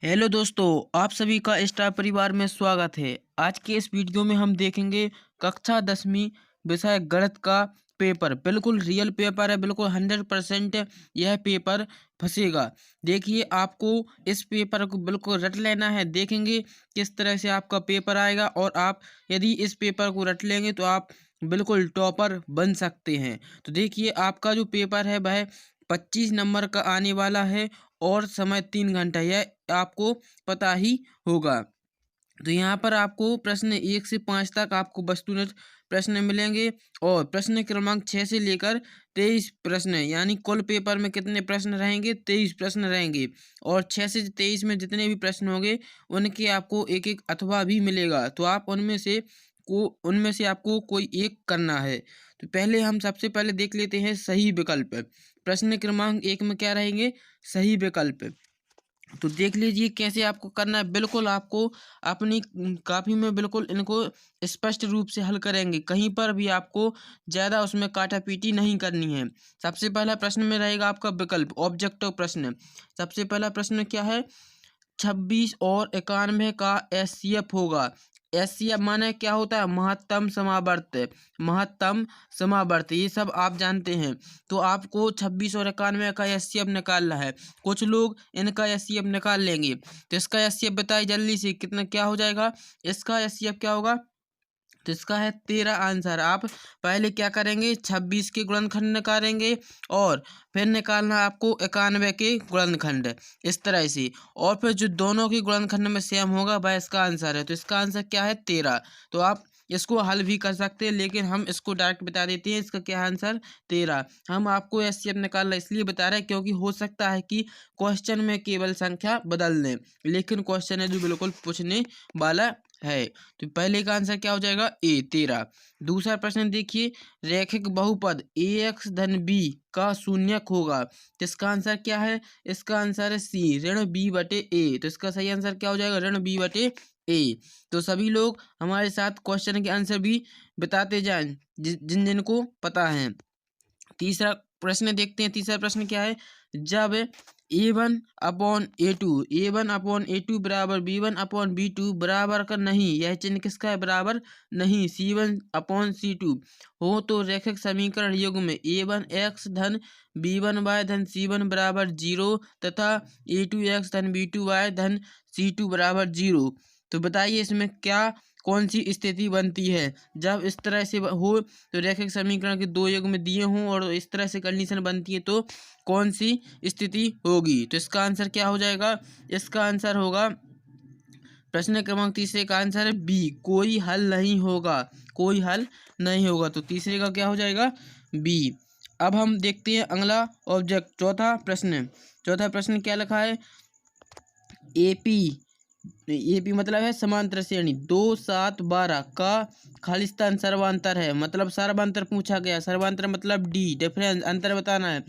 Hello दोस्तों, आप सभी का स्टार परिवार में स्वागत है। आज के इस वीडियो में हम देखेंगे कक्षा 10वीं विषय गणित का पेपर। बिल्कुल रियल पेपर है, बिल्कुल 100% यह पेपर फंसेगा। देखिए, आपको इस पेपर को बिल्कुल रट लेना है। देखेंगे किस तरह से आपका पेपर आएगा और आप यदि इस पेपर को रट लेंगे तो आप बिल्कुल टॉपर बन सकते हैं। तो देखिए, आपका जो पेपर है वह 25 नंबर का आने वाला है और समय 3 घंटा, यह आपको पता ही होगा। तो यहाँ पर आपको प्रश्न 1 से 5 तक आपको वस्तुनिष्ठ प्रश्न मिलेंगे और प्रश्न क्रमांक 6 से लेकर 23 प्रश्न, यानी कुल पेपर में कितने प्रश्न रहेंगे? 23 प्रश्न रहेंगे। और 6 से 23 में जितने भी प्रश्न होंगे उनके आपको एक एक अथवा भी मिलेगा। तो आप उनमें से आपको कोई एक करना है। तो पहले हम सबसे पहले देख लेते हैं सही विकल्प। प्रश्न क्रमांक 1 में क्या रहेंगे? सही विकल्प। तो देख लीजिए कैसे आपको करना है। बिल्कुल आपको अपनी कॉपी में बिल्कुल इनको स्पष्ट रूप से हल करेंगे। कहीं पर भी आपको ज़्यादा उसमें काटापीटी नहीं करनी है। सबसे पहला प्रश्न में रहेगा आपका विकल्प ऑब्जेक्टिव प्रश्न। सबसे पहला प्रश्न क्या है? 26 और 91 का एचसीएफ होगा। एचसीएफ माने क्या होता है? महत्तम समावर्त। महत्तम समावर्त ये सब आप जानते हैं। तो आपको 26 और 91 का एचसीएफ निकालना है। कुछ लोग इनका एचसीएफ निकाल लेंगे। तो इसका एचसीएफ बताइए जल्दी से, कितना क्या हो जाएगा? इसका एचसीएफ क्या होगा? तो इसका है 13 आंसर। आप पहले क्या करेंगे? 26 के गुणनखंड निकालेंगे और फिर निकालना है आपको 91 के गुणनखंड, इस तरह से। और फिर जो दोनों के गुणनखंड में सेम होगा वह इसका आंसर है। तो इसका आंसर क्या है? 13। तो आप इसको हल भी कर सकते हैं, लेकिन हम इसको डायरेक्ट बता देते हैं। इसका क्या आंसर? 13। हम आपको एचसीएफ निकालना इसलिए बता रहे हैं क्योंकि हो सकता है कि क्वेश्चन में केवल संख्या बदल दें, लेकिन क्वेश्चन है जो बिल्कुल पूछने वाला है। तो पहले का आंसर क्या हो जाएगा? ए 13। दूसरा प्रश्न देखिए, रैखिक बहुपद ax धन b का शून्यक होगा। तो इसका आंसर क्या है? इसका आंसर है सी, ऋण b बटे ए। तो इसका सही आंसर क्या हो जाएगा? ऋण b बटे ए। तो सभी लोग हमारे साथ क्वेश्चन के आंसर भी बताते जाएं जिन जिनको पता है। तीसरा प्रश्न देखते हैं। तीसरा प्रश्न क्या है? जब a1/a2 बराबर b1/b2 बराबर का नहीं, यह चिन्ह किसका है? बराबर नहीं, c1/c2 हो तो रैखिक समीकरण युग्म में a1x धन b1y धन c1 बराबर 0 तथा a2x धन b2y धन c2 बराबर 0। तो बताइए इसमें क्या कौन सी स्थिति बनती है? जब इस तरह से हो तो रैखिक समीकरण के दो युग्म दिए हों और इस तरह से कंडीशन बनती है तो कौन सी स्थिति होगी? तो इसका आंसर क्या हो जाएगा? इसका आंसर होगा, प्रश्न क्रमांक तीसरे का आंसर है बी, कोई हल नहीं होगा। कोई हल नहीं होगा। तो तीसरे का क्या हो जाएगा? बी। अब हम देखते हैं अगला ऑब्जेक्ट, चौथा प्रश्न। चौथा प्रश्न क्या लिखा है? एपी, एपी मतलब है समांतर श्रेणी 2 7 12 का खालिस्तान सर्वांतर है। मतलब सर्वांतर पूछा गया। सर्वांतर मतलब डी, डिफरेंस, अंतर बताना है।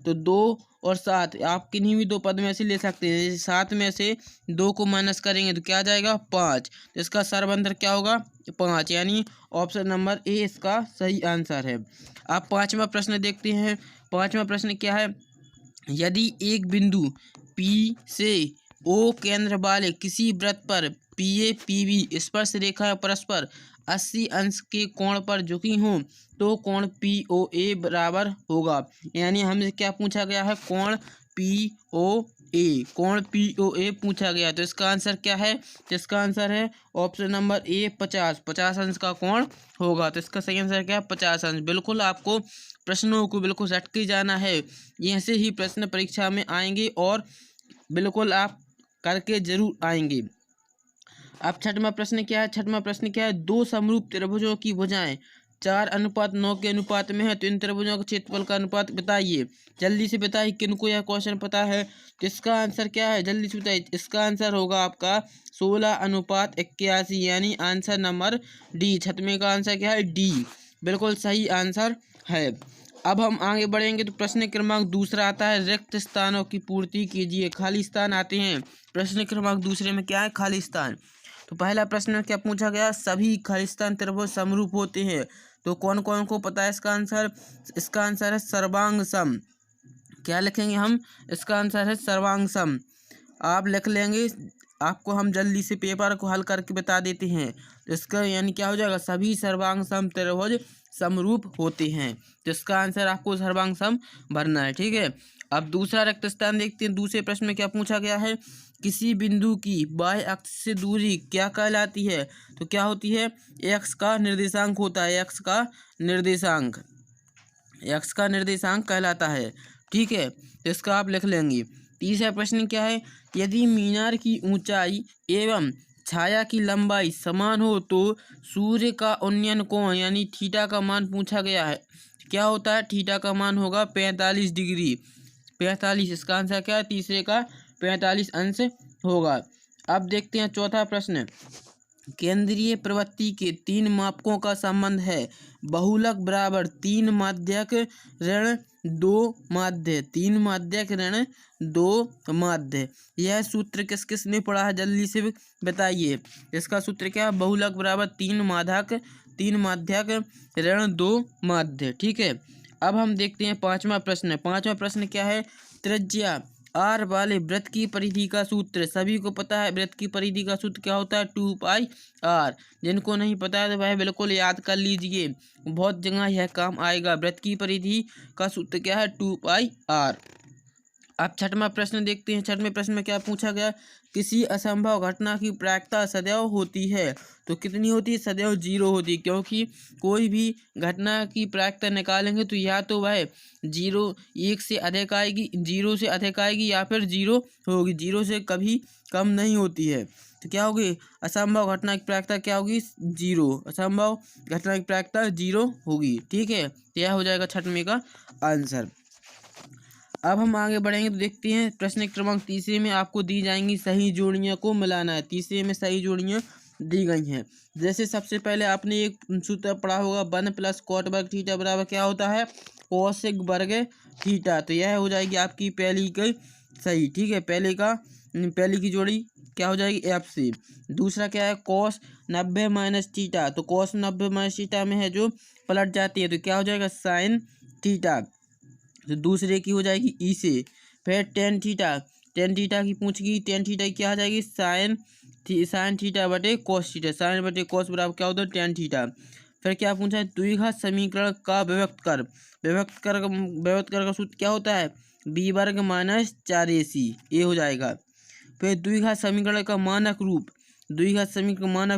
तो 2 और 7 आप किन्हीं भी दो पद में से ले सकते हैं। जैसे 7 में से 2 को माइनस करेंगे तो क्या आ जाएगा? 5। तो इसका सर्वांतर क्या होगा? 5, यानी ऑप्शन नंबर ए इसका सही आंसर है। आप पांचवा प्रश्न देखते हैं। पांचवा प्रश्न क्या है? यदि एक बिंदु P से O केंद्र वाले किसी वृत्त पर PA PB स्पर्श रेखा परस्पर 80 अंश के कोण पर झुकी हों तो कोण POA बराबर होगा। यानी हमसे क्या पूछा गया है? कोण POA, कोण POA पूछा गया। तो इसका आंसर क्या है? तो इसका आंसर है ऑप्शन नंबर ए 50 अंश का कोण होगा। तो इसका सही आंसर क्या है? 50 अंश। बिल्कुल आपको प्रश्नों को बिल्कुल रट के जाना है। ऐसे ही प्रश्न परीक्षा में आएंगे और बिल्कुल आप करके जरूर आएंगे। अब छठवां प्रश्न क्या है? छठवां प्रश्न क्या है? दो समरूप त्रिभुजों की भुजाएं 4:9 के अनुपात में है तो इन त्रिभुजों के क्षेत्रफल का अनुपात बताइए। जल्दी से बताइए किनको यह क्वेश्चन पता है। तो इसका आंसर क्या है? जल्दी से बताइए। इसका आंसर होगा आपका 16:81, यानी आंसर नंबर डी। छठवें का आंसर क्या है? डी, बिल्कुल सही आंसर है। अब हम आगे बढ़ेंगे तो प्रश्न क्रमांक दूसरा आता है, रिक्त स्थानों की पूर्ति कीजिए। खाली स्थान आते हैं। प्रश्न क्रमांक दूसरे में क्या है? खाली स्थान। तो पहला प्रश्न में क्या पूछा गया? सभी खालिस्तान त्रिभुज समरूप होते हैं। तो कौन कौन को पता है इसका आंसर? इसका आंसर है सर्वांग सम। क्या लिखेंगे हम? इसका आंसर है सर्वांग सम। आप लिख लेंगे। आपको हम जल्दी से पेपर को हल करके बता देते हैं। तो इसका यानी क्या हो जाएगा, सभी सर्वांग सम त्रिभुज समरूप होते हैं। तो इसका आंसर आपको सर्वांग सम भरना है। ठीक है, अब दूसरा रिक्त स्थान देखते हैं। दूसरे प्रश्न में क्या पूछा गया है, किसी बिंदु की बाह्य अक्ष से दूरी क्या कहलाती है। तो क्या होती है, एक्स का निर्देशांक होता है, एक्स का निर्देशांक कहलाता है। ठीक है, तो इसका आप लिख लेंगे। तीसरा प्रश्न क्या है, यदि मीनार की ऊंचाई एवं छाया की लंबाई समान हो तो सूर्य का उन्नयन कोण यानी थीटा का मान पूछा गया है। क्या होता है, थीटा का मान होगा 45 डिग्री। 45, इसका आंसर क्या है, तीसरे का 45 अंश होगा। अब देखते हैं चौथा प्रश्न, केंद्रीय प्रवृत्ति के 3 मापकों का संबंध है। बहुलक बराबर 3 माध्यक ऋण 2 माध्य, 3 माध्यक ऋण 2 माध्य। यह सूत्र किस किस ने पढ़ा है, जल्दी से बताइए। इसका सूत्र क्या है, बहुलक बराबर 3 माध्यक ऋण 2 माध्य। ठीक है, अब हम देखते हैं पांचवा प्रश्न। पांचवा प्रश्न क्या है, त्रिज्या आर वाले वृत्त की परिधि का सूत्र। सभी को पता है वृत्त की परिधि का सूत्र क्या होता है, 2 पाई आर। जिनको नहीं पता है तो वह बिल्कुल याद कर लीजिए, बहुत जगह यह काम आएगा। वृत्त की परिधि का सूत्र क्या है, 2 पाई आर। अब छठवां प्रश्न देखते हैं। छठवें प्रश्न में क्या पूछा गया, किसी असंभव घटना की प्रायिकता सदैव होती है। तो कितनी होती है, सदैव 0 होती है, क्योंकि कोई भी घटना की प्रायिकता निकालेंगे तो या तो वह 1 से अधिक आएगी, 0 से अधिक आएगी, या फिर 0 होगी, 0 से कभी कम नहीं होती है। तो क्या होगी, असंभव घटना की प्रायिकता क्या होगी, 0। असंभव घटना की प्रायिकता 0 होगी। ठीक है, तो यह हो जाएगा छठवें का आंसर। अब हम आगे बढ़ेंगे तो देखते हैं प्रश्न क्रमांक तीसरे में आपको दी जाएंगी सही जोड़ियों को मिलाना है। तीसरे में सही जोड़ियाँ दी गई हैं। जैसे सबसे पहले आपने एक सूत्र पढ़ा होगा, 1 + cot वर्ग थीटा बराबर क्या होता है, कोसेक वर्ग थीटा। तो यह हो जाएगी आपकी पहली की सही। ठीक है, पहली की जोड़ी क्या हो जाएगी, एफ से। दूसरा क्या है, cos 90 - थीटा। तो cos 90 - थीटा में है जो पलट जाती है, तो क्या हो जाएगा, sin थीटा। तो दूसरे की हो जाएगी ई से। फिर टेन थीटा की पूछ गई, टेन थीटा की क्या आ जाएगी, साइन थीटा बटे कॉस थीटा। साइन बटे कॉस बराबर क्या होता है, टेन थीटा। फिर क्या पूछा है, द्विघात समीकरण का व्यक्त कर का सूत्र क्या होता है, बी वर्ग माइनस 4ac, ये हो जाएगा। फिर द्विघात समीकरण का मानक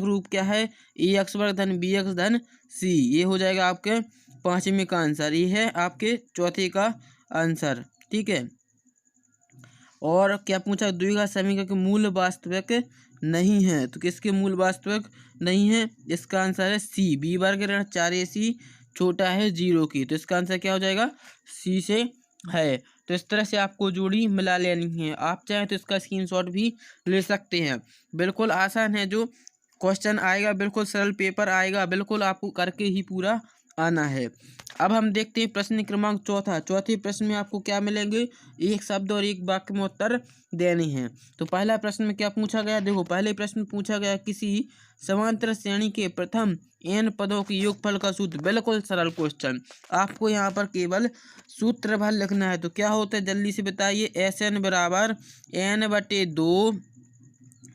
रूप क्या है, ए एक्स वर्ग धन बी एक्स धन सी। ये हो जाएगा आपके पांचवें का आंसर, ये है आपके चौथे का आंसर। ठीक है, और क्या पूछा, द्विघात समीकरण के मूल वास्तविक नहीं है। तो किसके मूल वास्तविक नहीं है, इसका आंसर है सी, बी वर्ग ऋण 4ac छोटा है 0 की। तो इसका आंसर क्या हो जाएगा, सी से है। तो इस तरह से आपको जोड़ी मिला लेनी है। आप चाहें तो इसका स्क्रीनशॉट भी ले सकते हैं। बिल्कुल आसान है, जो क्वेश्चन आएगा बिल्कुल सरल पेपर आएगा, बिल्कुल आपको करके ही पूरा आना है। अब हम देखते हैं प्रश्न क्रमांक चौथा। चौथे प्रश्न में आपको क्या मिलेंगे, एक शब्द और एक वाक्य में उत्तर देने हैं। तो पहला प्रश्न में क्या पूछा गया, देखो पहले प्रश्न में पूछा गया, किसी समांतर श्रेणी के प्रथम n पदों के योगफल का सूत्र। बिल्कुल सरल क्वेश्चन, आपको यहाँ पर केवल सूत्र भर लिखना है। तो क्या होता है, जल्दी से बताइए। SN बराबर n/2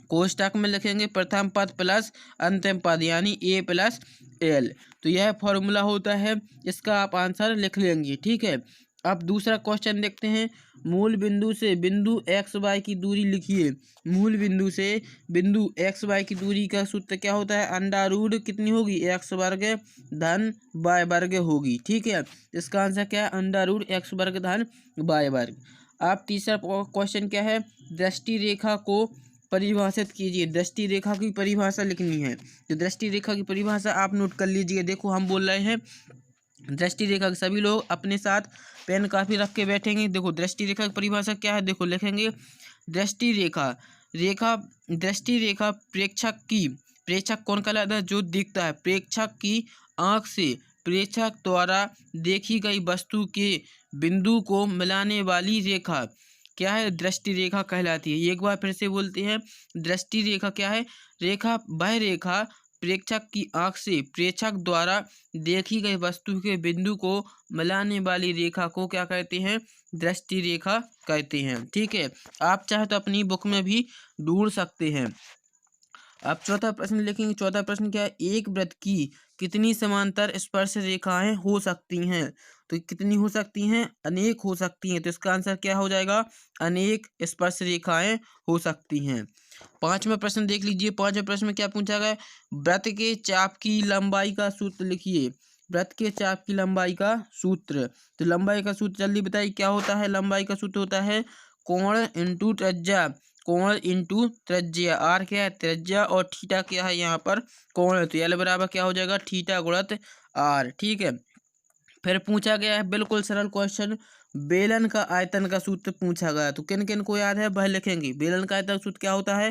कोष्टक में लिखेंगे प्रथम पद प्लस अंतिम पद, यानी a + l। तो यह फॉर्मूला होता है, इसका आप आंसर लिख लेंगे। ठीक है, अब दूसरा क्वेश्चन देखते हैं। मूल बिंदु से बिंदु एक्स वाई की दूरी लिखिए। मूल बिंदु से बिंदु एक्स वाई की दूरी का सूत्र क्या होता है, अंडा रूट कितनी होगी, x वर्ग धन y वर्ग होगी। ठीक है, इसका आंसर क्या है, अंडा रूट x वर्ग धन y वर्ग। अब तीसरा क्वेश्चन क्या है, दृष्टि रेखा को परिभाषित कीजिए। दृष्टि रेखा की परिभाषा लिखनी है। तो दृष्टि रेखा की परिभाषा आप नोट कर लीजिए। देखो हम बोल रहे हैं दृष्टि रेखा, सभी लोग अपने साथ पेन काफी रख के बैठेंगे। देखो दृष्टि रेखा की परिभाषा क्या है, देखो लिखेंगे, दृष्टि रेखा प्रेक्षक कौन कहलाता है, जो दिखता है। प्रेक्षक की आंख से प्रेक्षक द्वारा देखी गई वस्तु के बिंदु को मिलाने वाली रेखा क्या है, दृष्टि रेखा कहलाती है। एक बार फिर से बोलते हैं, दृष्टि रेखा क्या है, वह रेखा प्रेक्षक की आंख से प्रेक्षक द्वारा देखी गई वस्तु के बिंदु को मिलाने वाली रेखा को क्या कहते हैं, दृष्टि रेखा कहते हैं। ठीक है, आप चाहे तो अपनी बुक में भी ढूंढ सकते हैं। अब चौथा प्रश्न लिखेंगे। चौथा प्रश्न क्या है, एक वृत्त की कितनी समांतर स्पर्श रेखाएं हो सकती हैं? तो कितनी हो सकती हैं? अनेक हो सकती हैं। तो इसका आंसर क्या हो जाएगा? अनेक स्पर्श रेखाएं हो सकती हैं। पांचवा प्रश्न देख लीजिए। पांचवें प्रश्न में क्या पूछा गया है, वृत्त के चाप की लंबाई का सूत्र लिखिए। वृत्त के चाप की लंबाई का सूत्र, तो लंबाई का सूत्र जल्दी बताइए क्या होता है। लंबाई का सूत्र होता है कोण इंटू त्रिज्या। कोण इंटू त्रिज्या, आर क्या है? त्रिज्या, और थीटा क्या है? यहाँ पर कोण है, तो एल बराबर क्या हो जाएगा? थीटा गुणित आर। ठीक है, फिर पूछा गया है बिल्कुल सरल क्वेश्चन, बेलन का आयतन का सूत्र पूछा गया। तो किन किन को याद है वह लिखेंगे। बेलन का आयतन सूत्र क्या होता है?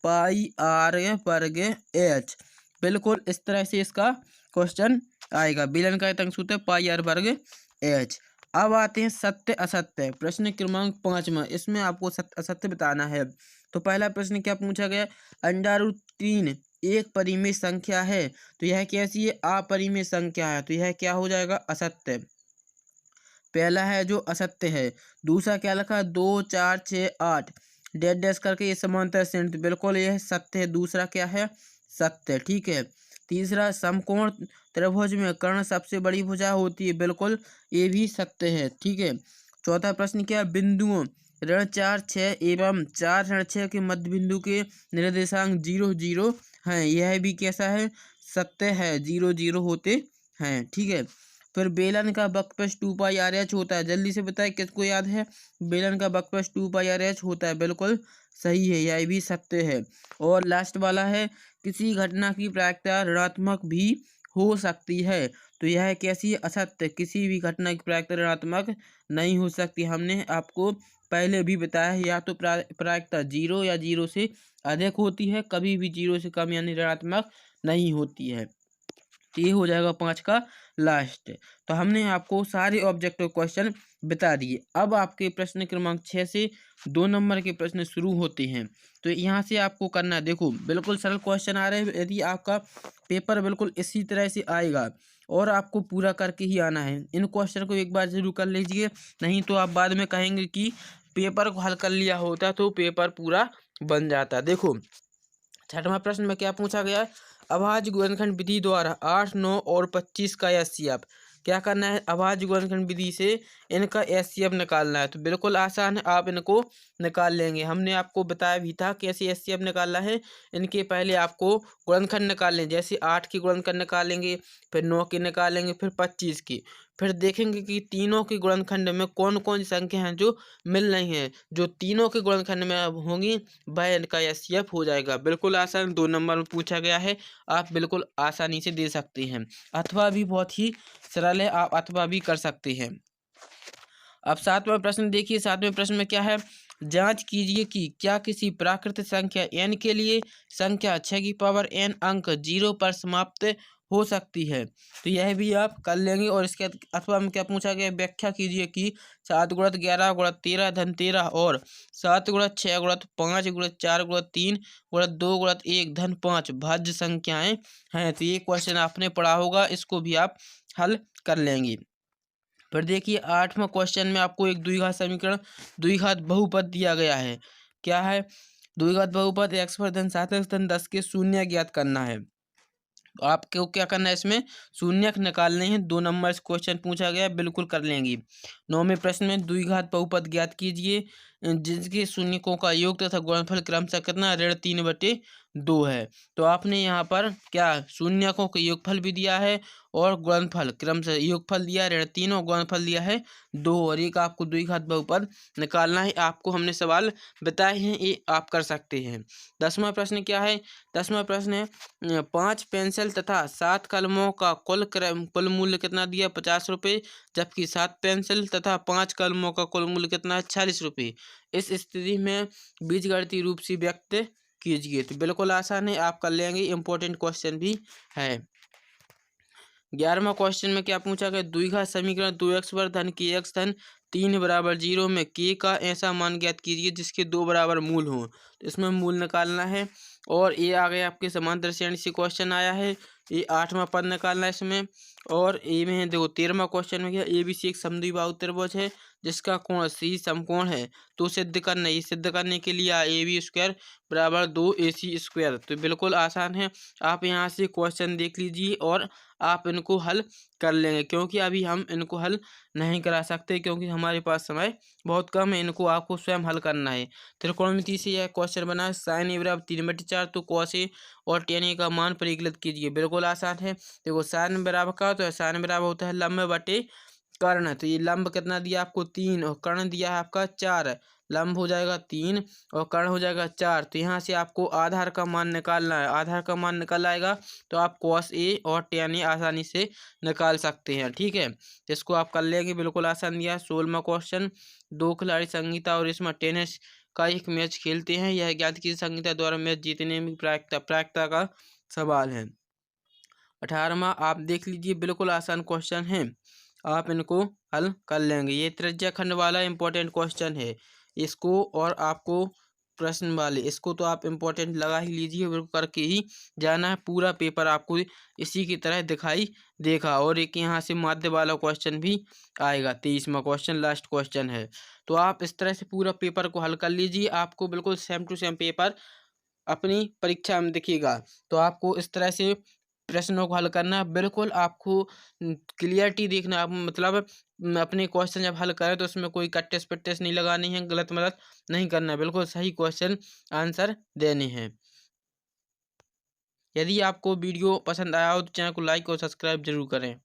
पाई आर वर्ग एच। बिल्कुल इस तरह से इसका क्वेश्चन आएगा। बेलन का आयतन सूत्र है पाई आर वर्ग एच। अब आते हैं सत्य असत्य। प्रश्न क्रमांक 5वां, इसमें आपको सत्य असत्य बताना है। तो पहला प्रश्न क्या पूछा गया, √3 एक परिमेय संख्या है, तो यह कैसी है? अपरिमेय संख्या है, तो यह क्या हो जाएगा? असत्य। पहला है जो असत्य है। दूसरा क्या लिखा? 2 4 6 8 डैश डैश करके ये समांतर श्रेणी, तो बिल्कुल यह सत्य है। दूसरा क्या है? सत्य। ठीक है, तीसरा समकोण त्रिभुज में कर्ण सबसे बड़ी भुजा होती है, बिल्कुल ये भी सत्य है। ठीक है, चौथा प्रश्न क्या है, बिंदुओं ऋण 4 6 एवं 4 ऋण 6 के मध्य बिंदु के निर्देशांक 0 0 हैं, यह भी कैसा है? सत्य है, 0 0 होते हैं। ठीक है, फिर बेलन का बकपश 2πRH होता है। जल्दी से बताए किसको याद है? बेलन का बकपश 2πRH होता है, बिल्कुल सही है, यह भी सत्य है। और लास्ट वाला है, किसी घटना की प्रायिकता ऋणात्मक भी हो सकती है, तो यह कैसी है? असत्य। किसी भी घटना की प्रायिकता ऋणात्मक नहीं हो सकती। हमने आपको पहले भी बताया है, या तो प्रायिकता 0 या 0 से अधिक होती है, कभी भी 0 से कम यानी ऋणात्मक नहीं होती है। तो ये हो जाएगा 5 का लास्ट। तो हमने आपको सारे ऑब्जेक्टिव क्वेश्चन बता दिए। अब आपके प्रश्न क्रमांक 6 से 2 नंबर के प्रश्न शुरू होते हैं। तो यहाँ से आपको करना है, देखो बिल्कुल सरल क्वेश्चन आ रहे हैं। यदि आपका पेपर बिल्कुल इसी तरह से आएगा और आपको पूरा करके ही आना है। इन क्वेश्चन को एक बार जरूर कर लीजिए, नहीं तो आप बाद में कहेंगे कि पेपर को हल कर लिया होता तो पेपर पूरा बन जाता। देखो छठवां प्रश्न में क्या पूछा गया है, अभाज्य गुणनखंड विधि द्वारा 8 9 और 25 का एचसीएफ। क्या करना है? अभाज्य गुणनखंड विधि से इनका एचसीएफ निकालना है। तो बिल्कुल आसान है, आप इनको निकाल लेंगे। हमने आपको बताया भी था कैसे एचसीएफ निकालना है। इनके पहले आपको गुणनखंड निकाल लें, जैसे 8 की गुणनखंड निकालेंगे, फिर 9 की निकालेंगे, फिर 25 की। फिर देखेंगे कि तीनों के गुणनखंड में कौन कौन सी संख्या हैं जो मिल रही हैं। जो तीनों के गुणनखंड में अब होंगी वह इनका एचसीएफ हो जाएगा। बिल्कुल आसान, 2 नंबर में पूछा गया है, आप बिल्कुल आसानी से दे सकते हैं। अथवा भी बहुत ही सरल है, आप अथवा भी कर सकते हैं। अब 7वां प्रश्न देखिए। 7वें प्रश्न में क्या है, जांच कीजिए कि क्या किसी प्राकृत संख्या n के लिए संख्या 6 की पावर n अंक 0 पर समाप्त हो सकती है। तो यह भी आप कर लेंगे। और इसके अथवा में क्या पूछा गया, व्याख्या कीजिए कि 7 गुणित 11 गुणित 13 धन 13 और 7 गुणित 6 गुणित 5 गुणित 4 गुणित 3 गुणित 2 गुणित 1 धन 5 भाज्य संख्याएं हैं। तो ये क्वेश्चन आपने पढ़ा होगा, इसको भी आप हल कर लेंगे। फिर देखिए 8वां क्वेश्चन में आपको एक द्विघात समीकरण, द्विघात बहुपद दिया गया है। क्या है? द्विघात बहुपद x पर धन 7x धन 10 के शून्य ज्ञात करना है। आपको क्या करना है, इसमें शून्य निकालने हैं। 2 नंबर से क्वेश्चन पूछा गया, बिल्कुल कर लेंगे। 9वें प्रश्न में द्विघात बहुपद ज्ञात कीजिए जिसके शून्यकों का योग तथा गुणनफल क्रमशः कितना ऋण 3/2 है। तो आपने यहाँ पर क्या शून्यकों का योगफल भी दिया है और गुणनफल क्रमशः योगफल दिया है ऋण 3 और गुणनफल दिया है 2, और एक आपको द्विघात बहुपद निकालना है। आपको हमने सवाल बताए हैं, ये आप कर सकते हैं। 10वां प्रश्न क्या है? 10वां प्रश्न है 5 पेंसिल तथा 7 कलमों का कुल मूल्य कितना दिया? 50 रुपये, जबकि 7 पेंसिल तथा 5 कलमों का कुल मूल्य कितना है? 40 रुपये। इस स्थिति में बीजगणितीय रूप से व्यक्त कीजिए। तो बिल्कुल आसान है, आप कर लेंगे, इंपॉर्टेंट क्वेश्चन भी है। 11वां क्वेश्चन में क्या पूछा गया, द्विघात समीकरण 2x पर धन kx धन 3 बराबर 0 में k का ऐसा मान ज्ञात कीजिए जिसके 2 बराबर मूल हों। तो इसमें मूल निकालना है। और ये आ गया आपके समांतर श्रेणी से क्वेश्चन आया है, ये 8वां पद निकालना है इसमें। और ए में है देखो 13वां क्वेश्चन में क्या ABC एक समद्विबाहु त्रिभुज है जिसका कोण C समकोण है, तो सिद्ध करना है। ये सिद्ध करने के लिए AB स्क्वायर बराबर 2AC स्क्वायर, तो बिल्कुल आसान है। आप यहाँ से क्वेश्चन देख लीजिए और आप इनको हल कर लेंगे, क्योंकि अभी हम इनको हल नहीं करा सकते क्योंकि हमारे पास समय बहुत कम है। इनको आपको स्वयं हल करना है। त्रिकोणमिति से यह क्वेश्चन बना है sin a बराबर 3/4, तो cos a और tan a का मान परिकलित कीजिए। बिल्कुल आसान है। देखो साइन बराबर का तो साइन बराबर होता है लंब बटे कर्ण, तो ये लंब कितना दिया आपको 3 और कर्ण दिया है आपका 4। लंब हो जाएगा 3 और कर्ण हो जाएगा 4, तो यहाँ से आपको आधार का मान निकालना है। आधार का मान निकल आएगा तो आप cos a और tan a आसानी से निकाल सकते हैं। ठीक है, तो इसको आप कर लेंगे, बिल्कुल आसान दिया है। 16वां क्वेश्चन, दो खिलाड़ी संगीता और इसमें टेनिस का एक मैच खेलते हैं। यह ज्ञात की संगीता द्वारा मैच जीतने में प्रायिकता का सवाल है। 18वां आप देख लीजिए, बिल्कुल आसान क्वेश्चन है, आप इनको हल कर लेंगे। ये त्रिज्या खंड वाला इम्पोर्टेंट क्वेश्चन है। इसको और आपको प्रश्न वाले इसको तो आप इम्पोर्टेंट लगा ही लीजिए, बिल्कुल करके ही जाना है। पूरा पेपर आपको इसी की तरह दिखाई देगा। और एक यहाँ से माध्य वाला क्वेश्चन भी आएगा। 23वां क्वेश्चन लास्ट क्वेश्चन है। तो आप इस तरह से पूरा पेपर को हल कर लीजिए, आपको बिल्कुल सेम टू सेम पेपर अपनी परीक्षा में दिखेगा। तो आपको इस तरह से प्रश्नों को हल करना है, बिल्कुल आपको क्लियरिटी देखना। आप मतलब अपने क्वेश्चन जब हल करें तो उसमें कोई कट्टेस पिट्टेस नहीं लगानी है, गलत मलत नहीं करना है, बिल्कुल सही क्वेश्चन आंसर देने हैं। यदि आपको वीडियो पसंद आया हो तो चैनल को लाइक और सब्सक्राइब जरूर करें।